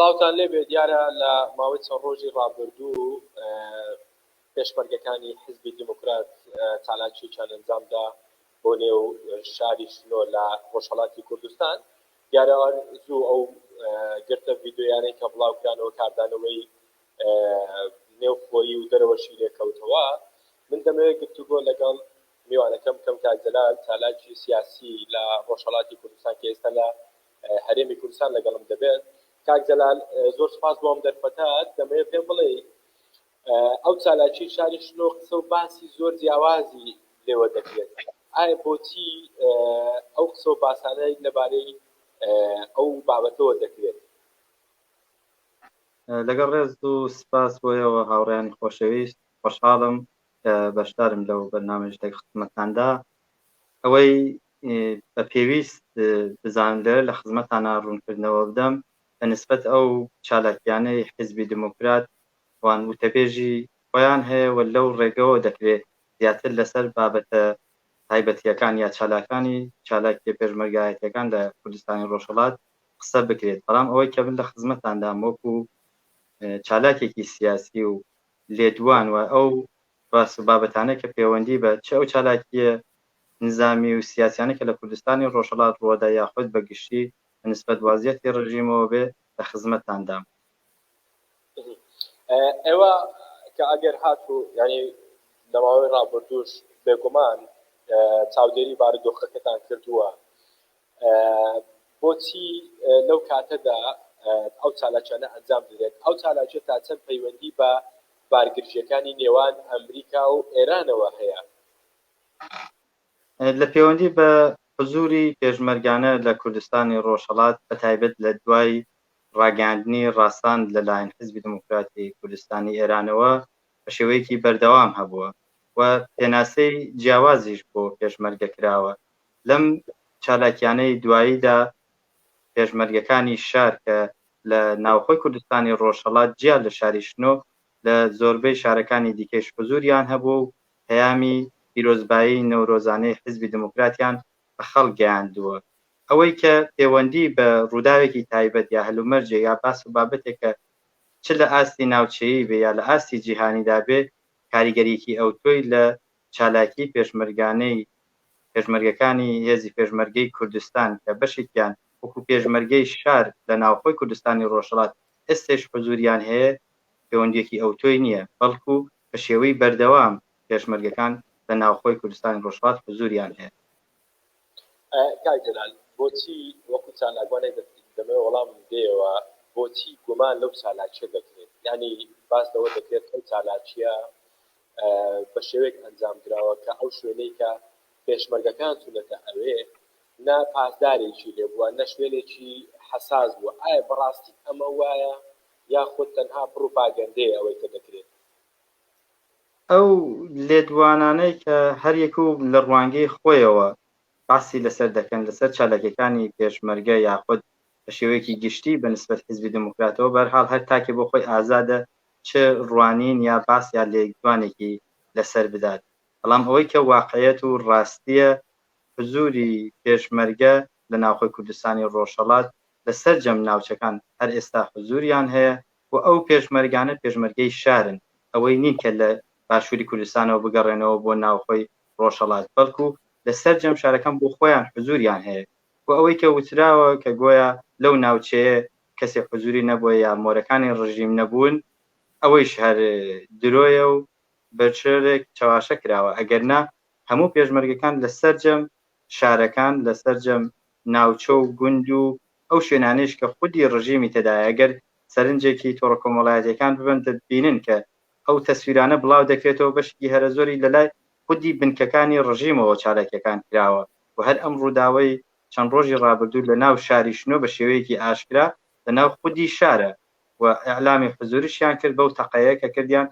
سڵاوتان لێبێ دیارە لە ماوەی چەند ڕۆژی ڕابردوو پێشمەرگەکانی حزبی دیموکرات چالاکی چەند ئەنجامدا بۆ نێو شاری شنۆ لە ڕۆژهەڵاتی کوردستان دیارەوان زوو ئەو گرتە ڤیدیۆیانەی کە بڵاوکرانەوە کاردانەوەی نێوخۆیی و دەرەوەشی لێکەوتەوە من دەمەوێت گفتوگۆ لەگەڵ میوانەکەم کەم کاکجەلال چالاکی سیاسی لە ڕۆژهەڵاتی کوردستان کە ئێستا لە هەرێمی کوردستان لەگەڵم دەبێت کاکجەلال زۆر سپاس بۆم دەرفەتات دەمەوێت پێم بڵێ ئەو چالاکی شاری شنۆ قسە و باسی زۆر جیاوازی لێوە دەکرێت ئایا بۆچی ئەو قسە و باسانەی لەبارەی ئەو بابەتەوە دەکرێت لەگەڵ ڕێز و سپاس بۆیەوە هاوڕێیانی خۆشەویست خۆشحاڵم بەشدارم لەو بەرنامەژدەی خزمەتتاندا ئەوەی بە پێویست بزانم لێرە لە خزمەتتانە ڕوونکردنەوە بدەم بە نسبەت ئەو چالاکیانەی حیزبی دموکرات وان وتەبێژی خۆیان هەیە و لەو ڕێگەوە دەکرێت زیاتر لەسەر بابەتە تایبەتیەکان یا چالاکی پێشمەرگایەتیەکان لە کوردستانی ڕۆژهەڵات قسە بکرێت بەڵام ئەوەی کە من لە خزمەتتاندا وەکو چالاکێکی سیاسی و لێدوان و ئەو باس و بابەتانە کە پەیوەندی بە چ ئەو چالاکیە نظامی و سیاسیانە کە لە کوردستانی ڕۆژهەڵات ڕۆدا یاخود بەگشتی بەنسبەت وازیەتی ڕژیمەوە بێ لە خزمەتتاندام ئێوە کە ئەگەر هاتوو یعنی لەماوەی ڕابردووش بێگومان چاودێری بارودۆخەکەتان کردووە بۆچی لەو کاتەدا ئەو چالاکیانە ئەنجام بدرێت ئەو چالاکیە تا چەند پەیوەندی بە بارگرژیەکانی نێوان ئەمریکا و ئێرانەوە هەیە لە پەیوەندی بە حزوری پێشمەرگانە لە کوردستانی ڕۆژهەڵات بە تایبەت لە دوای ڕاگەاندنی ڕاستان لەلایەن حزبی دموکراتی کوردستانی ئێرانەوە بە شێوەیەکی بەردەوام هەبووە و پێناسەی جیاوازیش بۆ پێشمەرگە کراوە لەم چالاکیانەی دواییدا پێشمەرگەکانی شار کە لە ناوخۆی کوردستانی ڕۆژهەڵات جیا لە شاری شنۆ لە زۆربەی شارەکانی دیکەش حزوریان هەبوو و پەیامی پیرۆزبایی نەورۆزانەی حزبی دموکراتیان بە خەڵک گەیاندووە ئەوەی کە پەیوەندی بە ڕووداوێکی تایبەت یا هەلومەرجێ یا باس و بابەتێکە چ لە ئاستی ناوچەیی بێ یا لە ئاستی جیهانیدا بێ کاریگەریەکی ئەوتۆی لە چالاکی پێشمەرگەکانی هێزی پێشمەرگەی کوردستان کە بەشێکیان وەکو پێشمەرگەی شار لە ناوخۆی کوردستانی ڕۆژهەڵات ئێستش حزوریان هەیە پەیوەندیەکی ئەوتۆی نییە بەڵکو بە شێوەی بەردەوام پێشمەرگەکان لە ناوخۆی کوردستانی ڕۆژهەڵات حزوریان هەیە کاکجەلال بۆچی وەکو چالاکوانێک دەمەوێت وەڵام دێەوە بۆچی گومان لەو چالاکیە دەکرێت یعنی باس لەوە دەکرێت ئەو چالاکیە بە شێوەیەک ئەنجام درراوە کە ئەو شوێنەی کە پێشمەرگەکان چونەتە ئەوێ نە پاسدارێکی لێ بووە نە شوێنێکی حەساس بووە ئایا بەڕاستی ئەمە وایە یاخود تەنها پروپاگەندەیە ئەوەی کە دەکرێت ئەو لێدوانانەی کە هەریەکو لە ڕوانگەی خۆیەوە باسی لەسەر دەکەن لەسەر چالاکیەکانی پێشمەرگە یاخود بە شێوەیەکی گشتی بە نسبەت حیزبی دموکراتەوە بەرحاڵ هەر تاکێ بۆ خۆی ئازادە چ ڕوانین یا باس یا لێدوانێکی لەسەر بدات بەڵام ئەوەی کە واقعیەت و ڕاستیە حزوری پێشمەرگە لە ناوخۆی کوردستانی ڕۆژهەڵات لەسەر جەم ناوچەکان هەر ئێستا حزوریان هەیە و ئەو پێشمەرگانە پێشمەرگەی شارن ئەوەی نین کە لە باشووری کوردستانەوە بگەڕێنەوە بۆ ناوخۆی ڕۆژهەڵات بەڵکو لەسەر جەم شارەکان بۆ خۆیان حزوریان هەیە و ئەوەی کە وتراوە کە گۆیا لەو ناوچەیە کەسێک حزوری نەبووە یا مۆرەکانی ڕژیم نەبوون ئەوەیش هەر درۆیە و بەچێرێک چاواشە کراوە ئەگەرنا هەموو پێشمەرگەکان لەسەر جەم شارەکان لەسەر جەم ناوچە و گوند و ئەو شوێنانەیش کە خودی ڕژیمی تێدایە ئەگەر سەرنجێکی تۆڕە کۆمەڵایەتیەکان ببن دەبینن کە ئەو تەسویرانە بڵاو دەکرێتەوە بەشی هەرە زۆری لەلای خودی بنکەکانی ڕژیمەوە چالاکیەکان کراوە و هەر ئەم ڕووداوەی چەند ڕۆژی ڕابردوو لە ناو شاری شنۆ بە شێوەیەکی ئاشکرا لە ناو خودی شارە و ئەعلامی حزوریشیان کرد بەو تەقەیە کە کردیان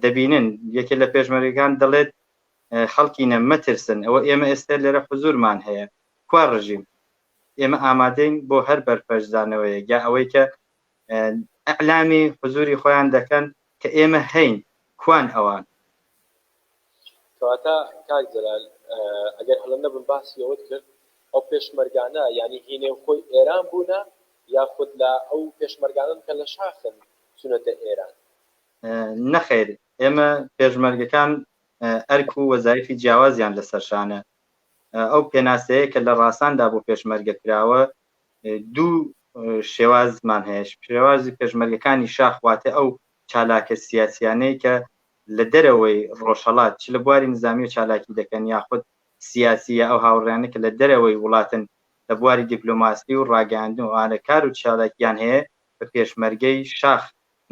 دەبینن یەکێ لە پێشمەرگەکان دەڵێت خەڵکی نەمەترسن ئەوە ئێمە ئێستا لێرە حزورمان هەیە کوا ڕژیم ئێمە ئامادەین بۆ هەر بەرپەرزدانەوەیە یا ئەوەی کە ئەعلامی حزوری خۆیان دەکەن کە ئێمە هەین کوان ئەوان کەواتە کاکجەلال ئەگەر هەڵە نەبن باسی ئەوەت کرد ئەو پێشمەرگانە یعنی هینێ خۆی ئێران بوونە یاخود لە ئەو پێشمەرگانن کە لە شاخن چونەتە ئێران؟ نەخێر، ئێمە پێشمەرگەکان ئەرک و وەزایفی جیاوازیان لەسەرشانە. ئەو پێناسەیە کە لە ڕاستاندا بۆ پێشمەرگە کراوە دوو شێوازمان هەیە. شێوازی پێشمەرگەکانی شاخ واتە ئەو چالاکە سیاسیانەی کە لە دەرەوەی ڕۆژهەڵات چ لە بواری نظامی و چالاکی دەکەن یاخود سیاسیە ئەو هاوڕێیانە کە لە دەرەوەی وڵاتن لە بواری دیپلۆماسی و ڕاگەاندن و ئانەکار و چالاکیان هەیە بە پێشمەرگەی شاخ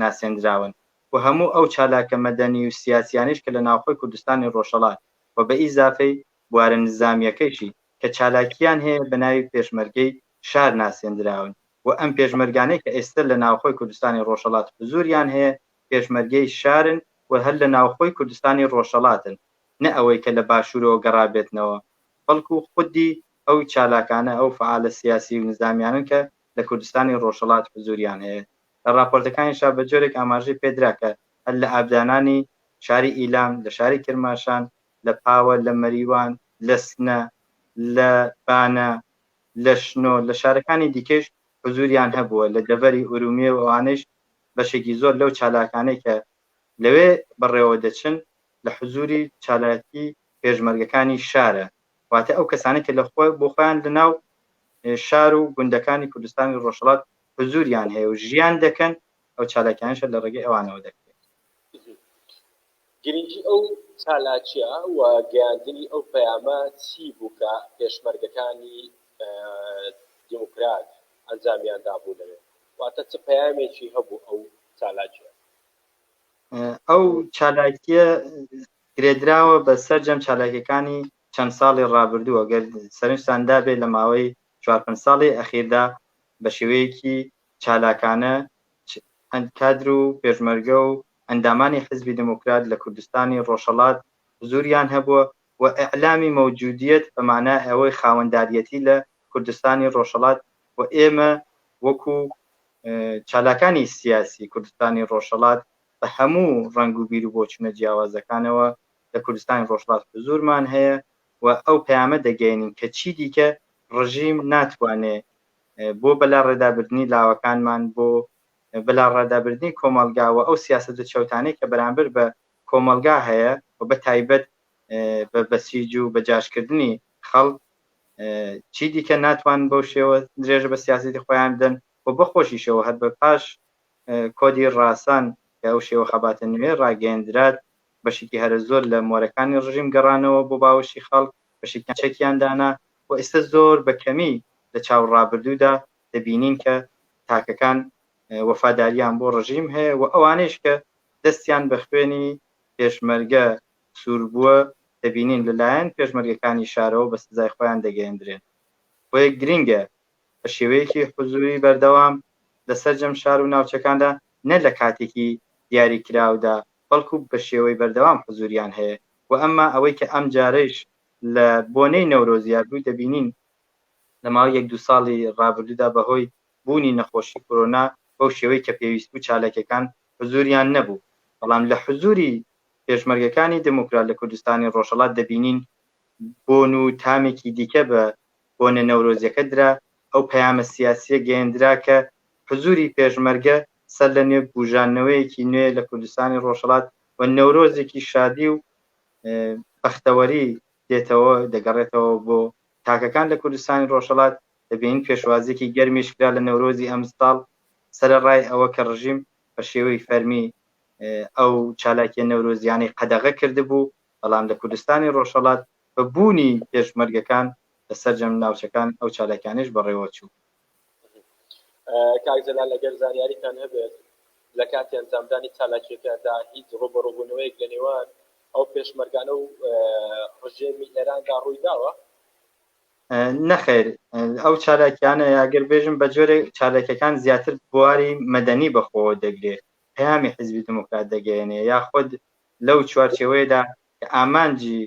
ناسێنراون و هەموو ئەو چالاکە مەدەنی و سیاسیانیش کە لە ناوخۆی کوردستانی ڕۆژهەڵات و بە ئیزافەی بوارە نظامیەکەیشی کە چالاکیان هەیە بە ناوی پێشمەرگەی شار ناسێنراون و ئەم پێشمەرگانەی کە ئێستا لە ناوخۆی کوردستانی ڕۆژهەڵات حزوریان هەیە پێشمەرگەی شارن و هەر لە ناوخۆی کوردستانی ڕۆژهەڵاتن، نە ئەوەی کە لە باشوورەوە گەڕابێتنەوە. بەڵکو خودی ئەو چالاکانە ئەو فعالە سیاسی و نظامیانن کە لە کوردستانی ڕۆژهەڵات حزوریان هەیە. لە راپۆرتەکانیشا بە جۆرێک ئاماژەی پێدرا کە هەر لە ئابدانانی شاری ئیلام، لە شاری کرماشان، لە پاوە، لە مەریوان، لە سنە، لە بانە، لە شنۆ، لە شارەکانی دیکەش حزوریان هەبووە، لە دەڤەری ئورومیە و ئەوانش بەشێکی زۆر لەو چالاکانەی کە لەوێ بەڕێوە دەچن لە حزوری چالاکی پێشمەرگەکانی شارە، واتە ئەو کەسانی کە لە بۆ خۆیان لە ناو شار و گوندەکانی کوردستانی ڕۆژهەڵات حزوریان هەیە و ژیان دەکەن، ئەو چالاکیانشە لە ڕێگەی ئەوانەوە دەکرێت. گرنگی ئەو چالاکیە و گەیاندنی ئەو پەیامە چی بوو کە پێشمەرگەکانی دیموکرات ئەنجامیان دابوو لەوێ؟ واتە چ پەیامێکی هەبوو ئەو چالاکیە؟ ئەو چالاکیە گرێدراوە بە سەرجەم چالاکیەکانی چەند ساڵی ڕابردووە، گەر سەرنجتان دابێت لە ماوەی 4-5 ساڵی ئەخیردا بە شێوەیەکی چالاکانە کادر و پێشمەرگە و ئەندامانی حزبی دموکرات لە کوردستانی ڕۆژهەڵات حزوریان هەبووە و ئیعلامی مەوجودیەت بەمانای ئەوەی خاوەنداریەتی لە کوردستانی ڕۆژهەڵات و ئێمە وەکو چالاکانی سیاسی کوردستانی ڕۆژهەڵات بە هەموو ڕنگ و بیر و بۆچونە جیاوازەکانەوە لە کوردستانی ڕۆژهەڵات حزورمان هەیە و ئەو پەیامە دەگەێنین کە چی دیکە ڕژیم ناتوانێت بۆ بەلا ڕێدابردنی لاوەکانمان، بۆ بەلا ڕێدابردنی کۆمەڵگاوە ئەو سیاسەتە چەوتانەی کە بەرامبەر بە کۆمەڵگا هەیە و بە تایبەت بە بەسیج و بەجاشکردنی خەڵک چی دیکە ناتوان بەو شێوە درێژە بە سیاسەتی خۆیان بدەن و بەخۆشیشەوە هەر بە پاش کۆدی ڕاستان کە ئەو شێوە خەباتە نوێ ڕاگەیەندرات بەشێکی هەرە زۆر لە مۆرەکانی ڕژیم گەڕانەوە بۆ باوەشی خەڵک، بەشێکی چەکیان دانا و ئێستا زۆر بەکەمی لە چاوەڕابردوودا دەبینین کە تاکەکان وەفاداریان بۆ ڕژیم هەیە و ئەوانەیش کە دەستیان بە خوێنی پێشمەرگە سوور بووە دەبینین لەلایەن پێشمەرگەکانی شارەوە بە سزای خۆیان دەگەیەندرێن. بۆیە گرینگە بە شێوەیەکی حزوری بەردەوام لە سەرجەم شار و ناوچەکاندا نە لە کاتێکی دیاریکراودا بەڵکو بە شێوەی بەردەوام حزوریان هەیە و ئەمما ئەوەی کە ئەم جارەیش لە بۆنەی نەورۆزیار بووی دەبینین لە ماوەی 1-2 ساڵی ڕابردوودا بەهۆی بوونی نەخۆشی کۆرۆنا بەو شێوەی کە پێویست بوو چالاکیەکان حزوریان نەبوو، بەڵام لە حزوری پێشمەرگەکانی دموکرات لە کوردستانی ڕۆژهەڵات دەبینین بۆن و تامێکی دیکە بە بۆنە نەورۆزیەکە درا، ئەو پەیامە سیاسیە گەیەندرا کە حزوری پێشمەرگە سەر لە نوێ بوژانەوەیەکی نوێ لە کوردستانی ڕۆژهەڵات و نەورۆزێکی شادی و بەختەوەری دێتەوە دەگەڕێتەوە بۆ تاکەکان لە کوردستانی ڕۆژهەڵات. دەبینین پێشوازێکی گەرمیش کرا لە نەورۆزی ئەم ساڵ سەرەڕای ئەوە کە ڕژیم بە شێوەی فەرمی ئەو چالاکیە نەورۆزیانەی قەدەغە کرده بوو، بەڵام لە کوردستانی ڕۆژهەڵات بە بوونی پێشمەرگەکان لە سەرجەم ناوچەکان ئەو چالاکیانش بەڕێوە چوو. کاک جەلال ئەگەر زانیاریتان هەبێت لە کاتی ئەنجامدانی چالاکیەکەدا هیچ ڕوبەڕووبوونەوەیەک لە نێوان ئەو پێشمەرگانە و ڕژێمی ئێراندا ڕووی داوە؟ نەخێر، ئەو چالاکیانە یاگەر بێژم بە جۆرە چالاکیەکان زیاتر بواری مەدەنی بەخۆوە دەگرێت، پەیامی حیزبی دموکرات دەگەێنێ یا خۆد لەو چوارچێوەیەدا کە ئامانجی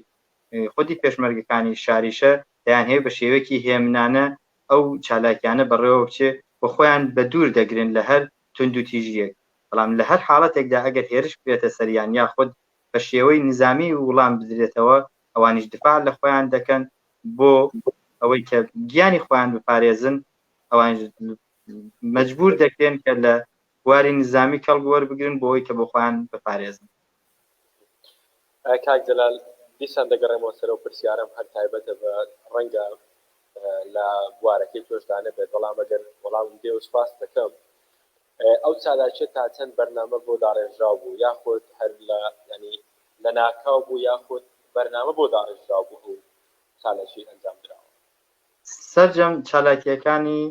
خودی پێشمەرگەکانی شاریشە دەیان هەیە بە شێوەیەکی هێمنانە ئەو چالاکیانە بەڕێوە بچێ بۆ خۆیان بە دوور دەگرن لە هەر تونند و تیژیەک، بەڵام لە هەر حاڵەتێکدا ئەگەر هێرش بێتە سەریان یا خود بە شێوەی نظامی وڵام بدرێتەوە ئەوانیش دفاع لە خۆیان دەکەن بۆ ئەوەی کە گیانی خۆیان بپارێزن، ئەوان مەجبور دەکرێن کە لە بواری نظامی کەڵک وەربگرن بۆ ئەوەی کە بۆ خۆیان بپارێزن. کاک جەلال دیسان دەگەڕێمەوە سەرەوە پرسیارم هەر تایبەتە بە ڕەنگە لە بوارەکەی تۆشدانە بێت بەڵام ئەگەر وەڵامم دێ و سپاس دەکەم ئەو چالاکیە تا چەند بەرنامە بۆ داڕێژراو بوو یاخود هەر لە ینی لە ناکاو بوو یاخود بەرنامە بۆ داڕێژراو بوو و چالاکی ئەنجام درراوە. سەرجەم چالاکیەکانی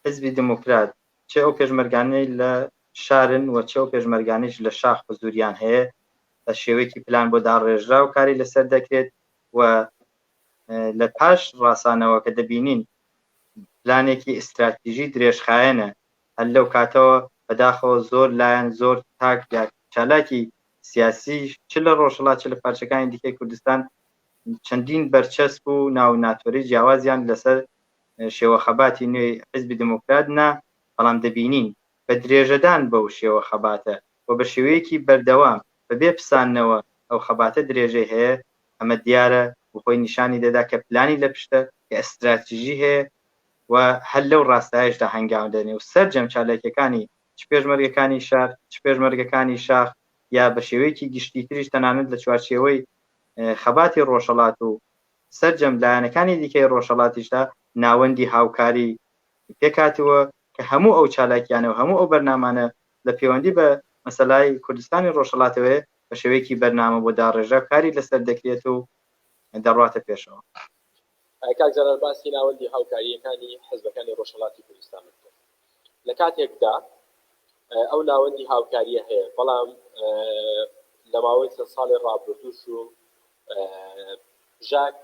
حزبی دموکرات چه ئەو پێشمەرگانەی لە شارن و چه ئەو پێشمەرگانیش لە شاخ حزوریان هەیە بە شێوەیەکی پلان بۆ داڕێژرا و کاری لەسەر دەکرێت و لە پاش ڕاستانەوە کە دەبینین پلانێکی ئستراتیژی درێژخایەنە هەر لەو کاتەوە بەداخەوە زۆر لایەن زۆر تاک یا چالاکی سیاسی چ لە ڕۆژهەڵات چ لە پارچەکانی دیکەی کوردستان چەندین بەرچەسب و ناو ناتۆری جیاوازیان لەسەر شێوە خەباتی نوێی حزبی دموکرات نا بەڵام دەبینین بە درێژەدان بەو شێوە خەباتە و بە شێوەیەکی بەردەوام بەبێ پسانەوە ئەو خەباتە درێژەی هەیە ئەمە دیارە بخۆی نیشانی دەدا کە پلانی لە پشتە کە ئەستراتیژی هەیە و هەر لەو ڕاستایشدا هەنگاو دەنێ و سەرجەم چالاکیەکانی چ پێشمەرگەکانی شار چ پێشمەرگەکانی شاخ یا بە شێوەیەکی گشتی تریش تەنانەت لە چوارچێوەی خەباتی ڕۆژهەڵات و سەرجەم لایەنەکانی دیکەی ڕۆژهەڵاتیشدا ناوەندی هاوکاری پێکاتەوە کە هەموو ئەو چالاکیانە و هەموو ئەو بەرنامانە لە پەیوەندی بە مەسەلای کوردستانی ڕۆژهەڵاتەوەی بە شێوەیەکی بەرنامە بۆ داڕێژە کاری لەسەر دەکرێت و دەڕاتە پێشەوە. کاک جەلال باسی ناوەندی هاوکاریەکانی حزبەکانی ڕۆژهەڵاتی کوردستان کرد لە کاتێکدا ئەو ناوەندی هاوکاریە هەیە بەڵام لە ماوەی چەند ساڵی ڕابردووش و ژاک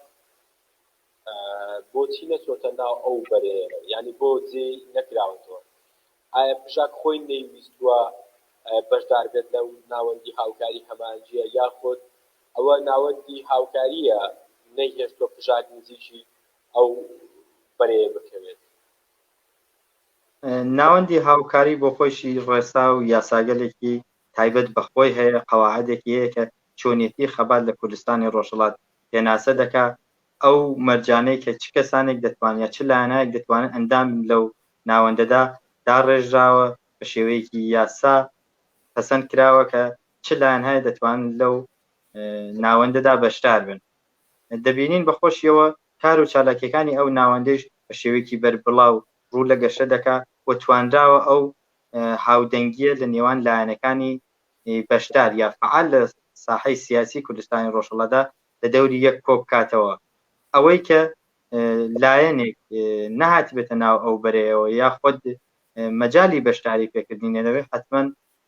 بۆچی نەچۆتە ناو ئەو بەرێرە ینی بۆ جێ نەکراوەتەوە ئایا ژاک خۆی نەیویستووە بەشدار بێت لەو ناوەندی هاوکاری هەمانجیە یاخود ئەوە ناوەندی هاوکاریە نەیهێشتوە ژاک نزیکی ئەو بەرێ بکەوێت. ناوەندی هاوکاری بۆ خۆشی ڕێسا و یاساگەلێکی تایبەت بەخۆی هەیە قەواعدێکی هەیە کە چۆنیەتی خەبات لە کوردستانی ڕۆژهەڵات پێناسە دەکات ئەو مەرجانەی کە چ کەسانێک دەتوانێت چ لایەنایەک دەتوانێت ئەندام لەو ناوەندەدا داڕێژراوە بە شێوەیەکی یاسا پەسەند کراوە کە چ لایەنهای دەتوانن لەو ناوەندەدا بەشدار بن. دەبینین بەخۆشیەوە کار و چالاکیەکانی ئەو ناوەندەش بە شێوەیەکی بەربڵاو ڕوو لە گەشە دەکات و توانراوە ئەو هاودەنگیە لە نێوان لایەنەکانی بەشدار یا فعال لە ساحەی سیاسی کوردستانی ڕۆژهەڵاتدا لە دەوری یەک کۆ بکاتەوە ئەوەی کە لایەنێک نەهاتی بێتە ناو ئەو بەرەیەوە یا خۆت مەجای بەشداری پێکردنی نەدەوێت حتمما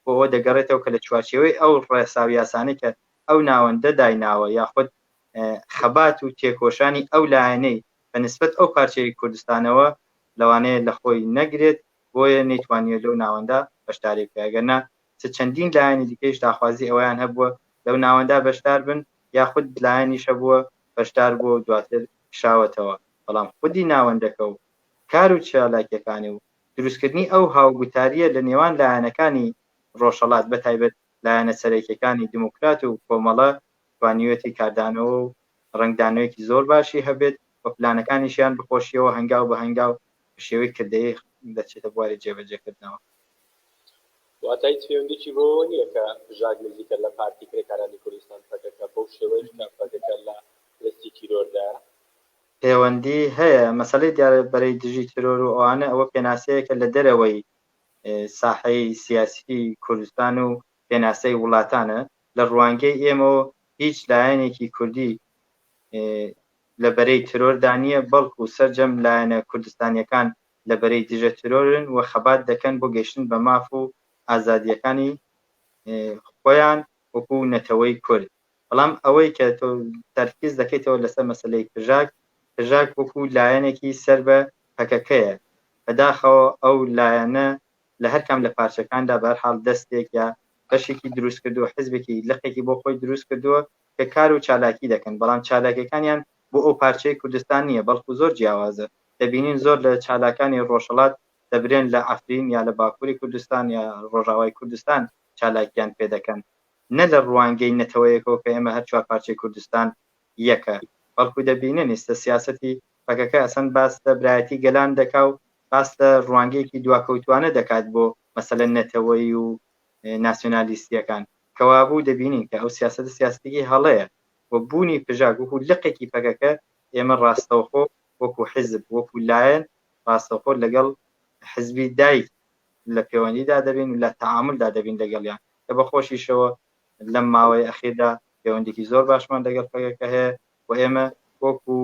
بۆ ئەوە دەگەڕێتەوە کە لە چوارچێوەی ئەو ڕێساو یاسانەی کە ئەو ناوەندە دایناوە یاخود خەبات و تێکۆشانی ئەو لایەنەی بەنسبەت ئەو پارچەی کوردستانەوە لەوانەیە لە خۆی نەگرێت بۆیە نەیتوانێت لەو ناوەندا بەشداری بکەگەنە چەندین لایەنی دیکەیش داخوازی ئەویان هەبووە لەو ناوەندا بەشدار بن یاخود لایەنیشە بووە بەشدار بووە و دواتر شاوەتەوە بەڵام خودی ناوەندەکە و کار و چالاکیەکانی و دروستکردنی ئەو هاوگوتاریە لە نێوان لایەنەکانی ڕۆژهەڵات بەتایبەت لایەنە سەرەکیەکانی دموکرات و کۆمەڵە توانیوێتی کاردانەوە و ڕنگدانەوەیەکی زۆر باشی هەبێت بە پلانەکانیشیان بخۆشیەوە هەنگاو بە هەنگاو شێوەی کردەیە دەچێتە بواری جێبەجێکردنەوە. واتای پەیوەندیی بۆ نییە کە ژاک نزیکە لە پارتی کرێکارانی کوردستان پەکەکە بەو شێوەیەش کە پەکەکە لە دەستی تیرۆردا پەیوەندی هەیە مەسەلەی دیارەبەرەی دژی ترۆر و ئەوانە ئەوە پێناسەیەکە لە دەرەوەی ساحەی سیاسی کوردستان و پێناسەی وڵاتانە لە ڕوانگەی ئێمەوە هیچ لایەنێکی کوردی لە بەرەی ترۆردا نییە بەڵکو سەرجەم لایەنە کوردستانیەکان لە بەرەی دژە ترۆرن و خەبات دەکەن بۆ گەیشتن بە ماف و ئازادیەکانی خۆیان وەکو نەتەوەی کورد بەڵام ئەوەی کە تۆ تەرکیز دەکەیتەوە لەسەر مەسەلەی پژاک وەکو لایەنێکی سەر بە پەکەکەیە بەداخەوە ئەو لایەنە لە هەرکەم لە پارچەکاندا بەرحاڵ دەستێک یا بەشێکی دروست کردووە حزبێکی لەقێکی بۆ خۆی دروست کردووە کە کار و چالاکی دەکەن بەڵام چالاکیەکانیان بۆ ئەو پارچەی کوردستان نییە بەڵکو زۆر جیاوازە دەبینین زۆر لە چالاکانی ڕۆژهەڵات دەبرێن لە ئەفرین یا لە باکووری کوردستان یا ڕۆژاوای کوردستان چالاکیان پێ دەکەن نە لە ڕوانگەی نەتەوەیەکەوە کە ئێمە هەر چوار پارچەی کوردستان یەکە بەڵکو دەبینن ئێستا سیاسەتی پەکەکە ئەسەن باس لە برایەتی گەلان دەکا و باس لە ڕوانگەیەکی دواکەوتوانە دەکات بۆ مەسەلەن نەتەوەی و ناسیۆنالیستیەکان کەوابوو دەبینین کە ئەو سیاسەتە سیاستێکی هەڵەیە و بوونی پژاک وەکو لقێکی پەکەکە ئێمە ڕاستەوخۆ وەکو حزب وەکو لایەن ڕاستەوخۆ لەگەڵ حزبی دایک لە پەیوەندیدا دەبین و لە تەعاملدا دەبین لەگەڵیان کە بەخۆشیشەوە لەم ماوەی ئەخیردا پەیوەندێکی زۆر باشمان لەگەڵ پەکەکە هەیە و ئێمە وەکو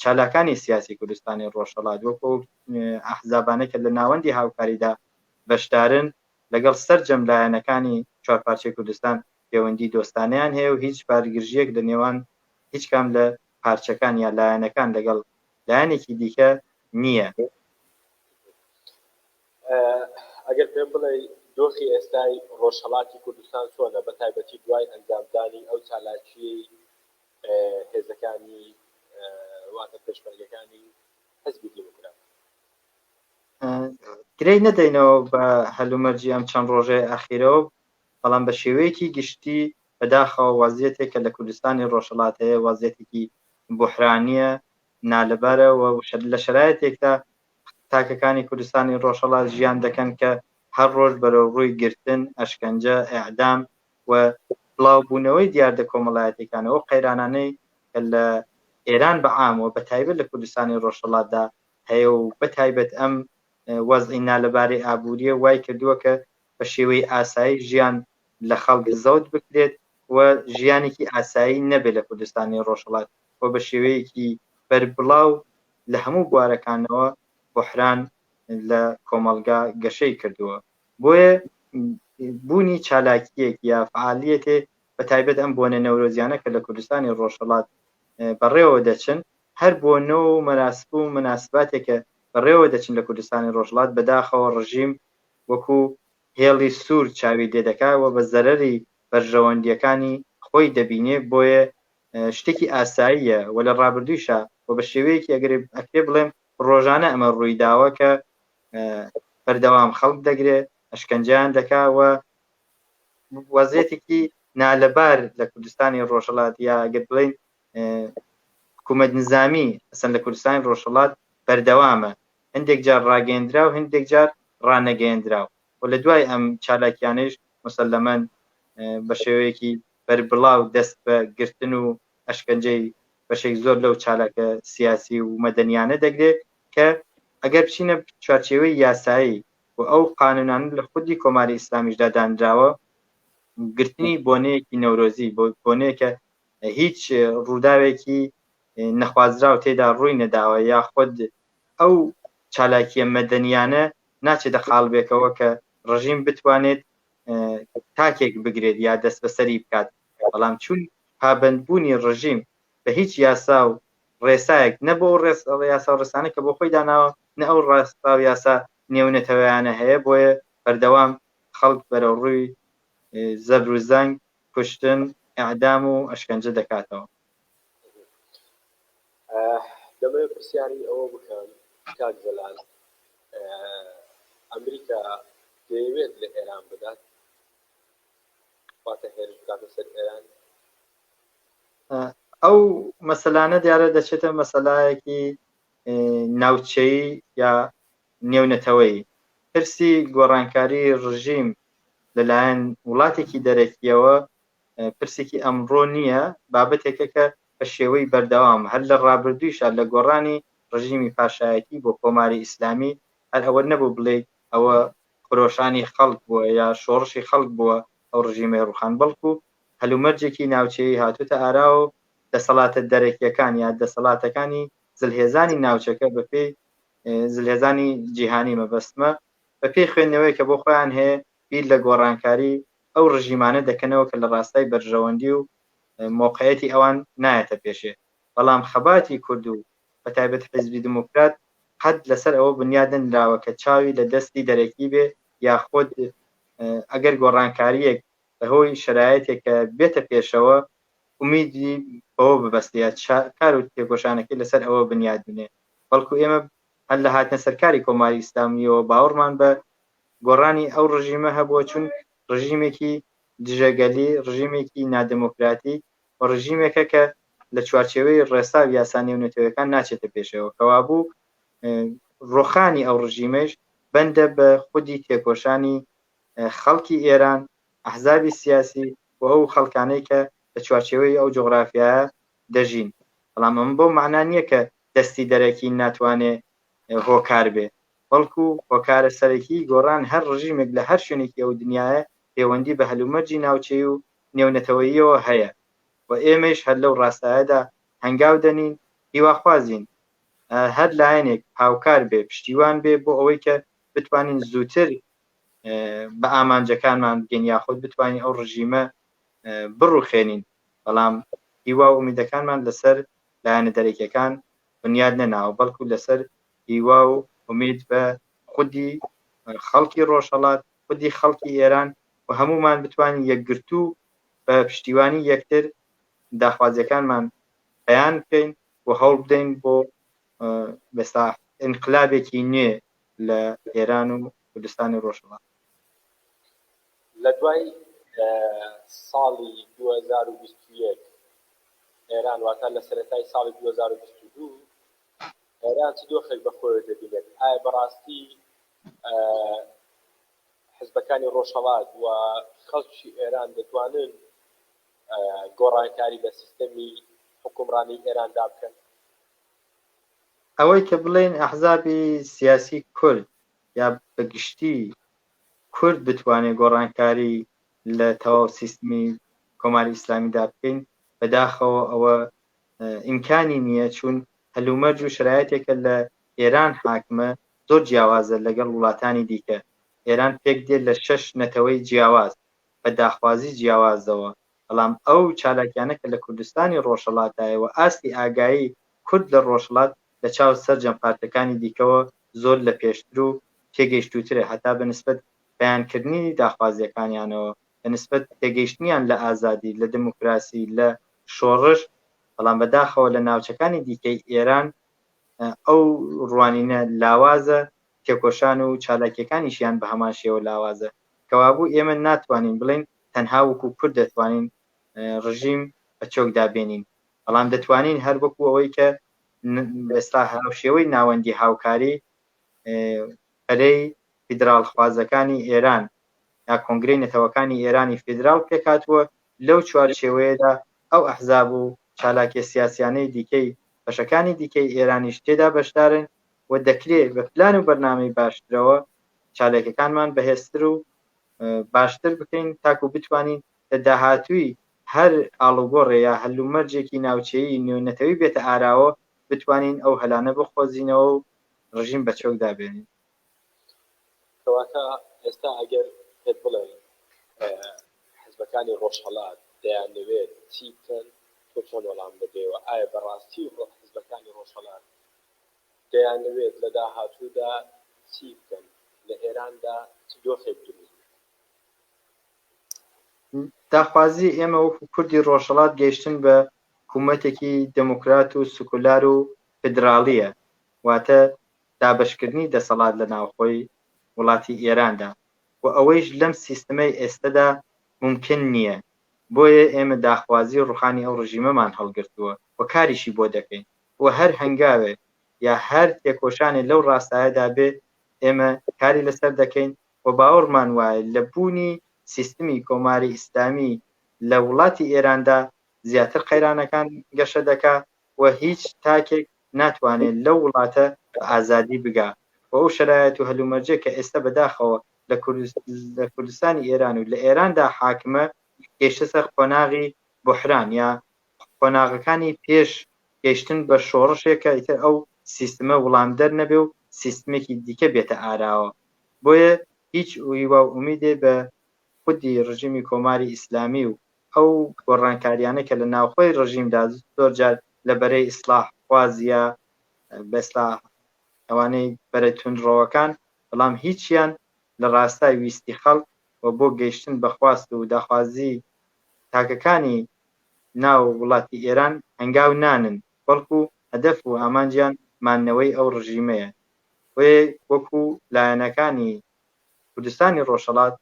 چالاکانی سیاسی کوردستانی ڕۆژهەڵات وەکو ئەحزابانەکە لە ناوەندی هاوکاریدا بەشدارن لەگەڵ سەرجەم لایەنەکانی چوارپارچەی کوردستان پەیوەندی دۆستانەیان هەیە و هیچ بارگرژیەک لە نێوان هیچ کام لە پارچەکان یا لایەنەکان لەگەڵ لایەنێکی دیکە نییە. ئەگەر پێم بڵێ دۆخی ئێستای ڕۆژهەڵاتی کوردستان چۆنە بە تایبەتی دوای ئەنجامدانی ئەو چالاکی هێزەکانی واتە پێشمەرگەکانی حزبی دیموکرات گرەی نەدەینەوە بە هەلومەرجی ئەم چەند ڕۆژەی ئەخیرەوە بەڵام بە شێوەیەکی گشتی بەداخەوە وەزعیەتێکە لە کوردستانی ڕۆژهەڵات هەیە وەزعیەتێکی بوحرانیە نالەبارە و لە شرایطێکدا تاکەکانی کوردستانی ڕۆژهەڵات ژیان دەکەن کە هەر ڕۆژ بەرەو ڕووی گرتن ئەشکەنجە ئیعدام و بڵاوبوونەوەی دیاردە کۆمەڵایەتەکانەوە قەیرانانەی کە لە ئێران بەعامەوە بە تایبەت لە کوردستانی ڕۆژهەڵاتدا هەیە و بە تایبەت ئەم وەزعی نالەبارەی ئابووریە وای کردووە کە بە شێوەی ئاسایی ژیان لە خەڵک زەوت بکرێت و ژیانێکی ئاسایی نەبێت لە کوردستانی ڕۆژهەڵات و بە شێوەیەکی بەربڵاو لە هەموو بوارەکانەوە بوحران لە کۆمەلگا گەشەی کردووە بۆیە بوونی چالاکیەک یا فعالیەتێ بە تایبەت ئەم بۆنە نەورۆزیانە کە لە کوردستانی ڕۆژهەڵات بەڕێوە دەچن هەر بۆنەوە و مەراسم و مناسباتێکە بەڕێوە دەچن لە کوردستانی ڕۆژهەڵات بەداخەوە ڕژیم وەکو هێڵی سوور چاوی لێدەکاتەوە بە زەرەری بەرژەوەندیەکانی خۆی دەبینێ بۆیە شتێکی ئاساییە و لە ڕابردوویشە و بە شێوەیەکی ئەگەر بڵێم ڕۆژانە ئەمە ڕوویداوە کە بەردەوام خەڵک دەگرێت ئەشکەنجیان دەکاوە وەزعیەتێکی نالەبار لە کوردستانی ڕۆژهەڵات یا ئەگەر بڵێن حکوومەت نظامی ئەسەن لە کوردستانی ڕۆژهەڵات بەردەوامە هەندێک جار ڕاگەیەندرا و هەندێک جار ڕانەگەیەندراوە و لە دوای ئەم چالاکیانەش مسلمەن بە شێوەیەکی بەربڵاو دەست بە گرتن و ئەشکەنجەی بەشێک زۆر لەو چالاکە سیاسی و مەدەنیانە دەگرێت کە ئەگەر بچینە چوارچێوەی یاسایی و ئەو قانونان لە خودی کۆماری ئیسلامیشدا دانراوە گرتنی بۆنەیەکی نەورۆزی بۆنەیەکە هیچ ڕووداوێکی نەخوازراو تێدا ڕووی نەداوە یا خود ئەو چالاکیە مەدەنیانە ناچێت دەخاڵبێکەوە کە ڕژیم بتوانێت تاکێک بگرێت یا دەست بەسەری بکات بەڵام چون پابەندبوونی ڕژیم بە هیچ یاسا و ڕێسایەک نە بۆ یاسا ڕێسانە کە بۆ خۆی داناوە نە ئەو ڕاستا و یاسا نێونەتەوەیانە هەیە بۆیە بەردەوام خەڵک بەرەو ڕووی زەبر و زەنگ کوشتن ئیعدام و ئەشکەنجە دەکاتەوە. دەمەوێت پرسیاری ئەوە بکەم کاک جەلال ئەمریکا دەیەوێت لە ئێران بدات واتە هێرش بکاتە سەر ئێران ئەو مەسەلانە دیارە دەچێتە مەسەلایەکی ناوچەیی یا نێونەتەوەی ترسی گۆڕانکاری ڕژیم لەلایەن وڵاتێکی دەرەکیەوە پرسێکی ئەمڕۆ نییە بابەتێکە کە بە شێوەی بەردەوام هەر لە ڕابردوویشە لە گۆڕانی ڕژیمی پاشایەتی بۆ کۆماری ئیسلامی هەر ئەوە نەبوو بڵێ ئەوە فرۆشانی خەڵک بووە یا شۆڕشی خەڵک بووە ئەو ڕژیمە ڕوخان بەڵکو هەلومەرجێکی ناوچەیی هاتوتە ئارا و دەسەڵاتە دەرەکیەکان یا دەسەڵاتەکانی زلهێزانی ناوچەکە بە پێی زلهێزانی جیهانی مەبەستمە بە پێی خوێندنەوەی کە بۆ خۆیان هەیە بیر لە گۆڕانکاری ئەو ڕژیمانە دەکەنەوە کە لە ڕاستای بەرژەوەندی و مۆقعەتی ئەوان نایەتە پێشێ بەڵام خەباتی کورد و بە تایبەت حیزبی دموکرات قەت لەسەر ئەوە بنیادە نراوە کە چاوی لە دەستی دەرەکی بێ یا خۆت ئەگەر گۆڕانکاریەک بەهۆی شرایەتێکە بێتە پێشەوە ئومیدی بەوە ببەستێت کار و تێکۆشانەکەی لەسەر ئەوە بنیاد بنێ بەڵکو ئێمە هەر لە هاتنە سەرکاری کۆماری ئیسلامیەوە باوەڕمان بە گۆڕانی ئەو ڕژیمە هەبووە چون ڕژیمێکی دژەگەلی ڕژیمێکی نادموکراتی و ڕژیمێکە کە لە چوارچێوەی ڕێسا و یاسا نێونەتەوەیەکان ناچێتە پێشەوە کەوابوو ڕۆخانی ئەو ڕژیمەش بەندە بە خودی تێکۆشانی خەڵکی ئێران، ئەحزابی سیاسی و ئەو خەڵکانەی کە لە چوارچێوەی ئەو جغرافیایە دەژین. بەڵام ئەمە بۆ معنaa نییە کە دەستی دەرەکی ناتوانێ هۆکار بێ، بەڵکو هۆکارە سەرەکی گۆڕان هەر ڕژیمێک لە هەر شوێنێکی ئەو دنیاە پەیوەندی بە هەلومەرجی ناوچەی و نێونەتەوەییەوە هەیە و ئێمەش هەر لەو ڕاستایەدا هەنگاو دەنین، هیواخوازین هەر لایەنێک هاوکار بێ، پشتیوان بێ بۆ ئەوەی کە بتوانین زووتر بە ئامانجەکانمان بگەین یاخود بتوانین ئەو ڕژیمە بڕوخێنین. بەڵام هیوا و ئومیدەکانمان لەسەر لایەنە دەرەکیەکان بنیاد نەناوە، بەڵکو لەسەر هیوا و ئومید بە خودی خەڵکی ڕۆژهەڵات، خودی خەڵکی ئێران و هەمومان بتوانین یەکگرتو بە پشتیوانی یەکتر داخوازیەکانمان بەیان بکەین و هەوڵ بدەین بۆ بەستا ئینقلابێکی نوێ لە ئێران و کوردستانی ڕۆژهەڵات. لە دوای ساڵی 2021 ئێران واتە لە سەرەتای ساڵی 2022 ئێران چ دۆخێک بەخۆی دەبینێت؟ ئایا بەڕاستی حزبەکانی ڕۆژهەڵات و خەڵکی ئێران دەتوانن گۆڕانکاری بە سیستەمی حکومڕانی ئێراندا بکەن؟ ئەوەی کە بڵێن ئەحزابی سیاسی کورد یا بەگشتی کورد بتوانێت گۆڕانکاری لە تەواو سیستمی کۆماری ئیسلامیدا بکەین، بەداخەوە ئەوە ئیمکانی نییە، چون هەلومەرج و شرایەتێکە لە ئێران حاکمە زۆر جیاوازە لەگەڵ وڵاتانی دیکە. ئێران پێک دێت لە 6 نەتەوەی جیاواز بە داخوازی جیاوازەوە، بەڵام ئەو چالاکیانە کە لە کوردستانی ڕۆژهەڵاتایەوە ئاستی ئاگایی کورد لە ڕۆژهەڵات لە چاو سەرجەم پارتەکانی دیکەوە زۆر لە پێشتر و تێگەیشتووترە، هەتا بەنسبەت بەیانکردنی داخوازیەکانیانەوە، بەنسبەت تێگەیشتنیان لە ئازادی، لە دموکراسی، لە شۆڕش. بەڵام بەداخەوە لە ناوچەکانی دیکەی ئێران ئەو ڕوانینە لاوازە، تێکۆشان و چالاکیەکانیشیان بە هەمان شێوە لاوازە، کەوابوو ئێمە ناتوانین بڵێن تەنها وەکو کورد دەتوانین ڕژیم بە چۆکدا بێنین، بەڵام دەتوانین هەر وەکو ئەوەی کە ئێستا هاوشێوەی ناوەندی هاوکاری پەرەی فیدراڵ خوازەکانی ئێران یا کۆنگرەی نەتەوەکانی ئێرانی فیدراڵ پێکاتووە، لەو چوارچێوەیەدا ئەو ئەحزاب و چالاکیە سیاسیانەی دیکەی بەشەکانی دیکەی ئێرانیش تێدا بەشدارن و دەکرێت بە پلان و بەرنامەی باشترەوە چالاکیەکانمان بەهێزتر و باشتر بکەین تاکو بتوانین لە داهاتووی هەر ئاڵوگۆڕێ یا هەلومەرجێکی ناوچەیی نێونەتەوەی بێتە ئاراوە بتوانین ئەو هەلانە بخۆزینەوە و ڕژیم بە چۆکدا بێنین. کەواتە ئێستا ئەگەر پێت بڵێن حزبەکانی ڕۆژهەڵات دەیانەوێت چی بکەن، تۆ چۆن وەڵام بدەیەوە؟ ئایا بەڕاستی حزبەکانی ڕۆژهەڵات دەیانەوێت لە داهاتوودا چی بکەن، لە ئێراندا چ دۆخێک ببین؟ داخوازی ئێمە وەکو کوردی ڕۆژهەڵات گەیشتن بە حکوومەتێکی دموکرات و سکولار و فدراڵیە، واتە دابەشکردنی دەسەڵات لە ناوخۆی وڵاتی ئێراندا و ئەوەیش لەم سیستەمەی ئێستەدا ممکن نییە. بۆیە ئێمە داخوازی ڕوخانی ئەو ڕژیمەمان هەڵگرتووە و کاریشی بۆ دەکەین و هەر هەنگاوێ یا هەر تێکۆشانێ لەو ڕاستایەدا بێ ئێمە کاری لەسەر دەکەین و باوەڕمان وایە لە بوونی سیستمی کۆماری ئیسلامی لە وڵاتی ئێراندا زیاتر قەیرانەکان گەشە دەکا و هیچ تاکێک ناتوانێت لەو وڵاتە بە ئازادی بگا و ئەو شرایەت و هەلومەرجە کە ئێستا بەداخەوە لە کوردستانی ئێران و لە ئێراندا حاکمە گەیشتە سەر قۆناغی بوحران یا قۆناغەکانی پێش گەیشتن بە شۆڕشێکە ئیتر ئەو سیستمە وڵامدەر نەبێ و سیستمێکی دیکە بێتە ئاراوە. بۆیە هیچ هیوا و ئومیدێ بە خودی ڕژیمی کۆماری ئیسلامی و ئەو گۆڕانکاریانە کە لە ناوخۆی ڕژیمدا زۆر جار لە بەرەی ئیسلاح خوازیە بەسلا ئەوانەی بەرەی تونڕەوەکان، بەڵام هیچیان لە ڕاستای ویستی خەڵک و بۆ گەیشتن بەخواست و داخوازی تاکەکانی ناو وڵاتی ئێران هەنگاو نانن، بەڵکو هەدەف و ئامانجیان مانەوەی ئەو ڕژیمەیە. وەکو لایەنەکانی کوردستانی ڕۆژهەڵات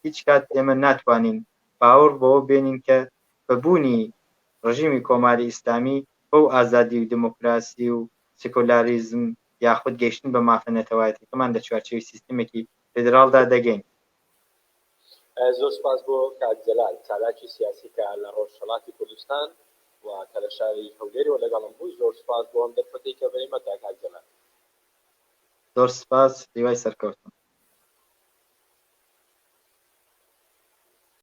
هیچ کات ئێمە ناتوانین باوەڕ بەوە بێنین کە بەبوونی ڕژیمی کۆماری ئیسلامی بەو ئازادی و دموکراسی و سکۆلاریزم یاخود گەیشتن بە مافەنەتەوایەتەکەمان لە چوارچێوی سیستمێکی فێدراڵدا دەگەین. زۆر سپاس بۆ کاک جەلال چالاکی سیاسی کە لە ڕۆژهەڵاتی کوردستان و کە لە شاری هەولێرەوە لەگەڵم بوو. زۆر سپاس بۆ ئەم دەرفەتەی کە بەرەمە کاک جەلال. زۆر سپاس، هیوای سەرکەوتن.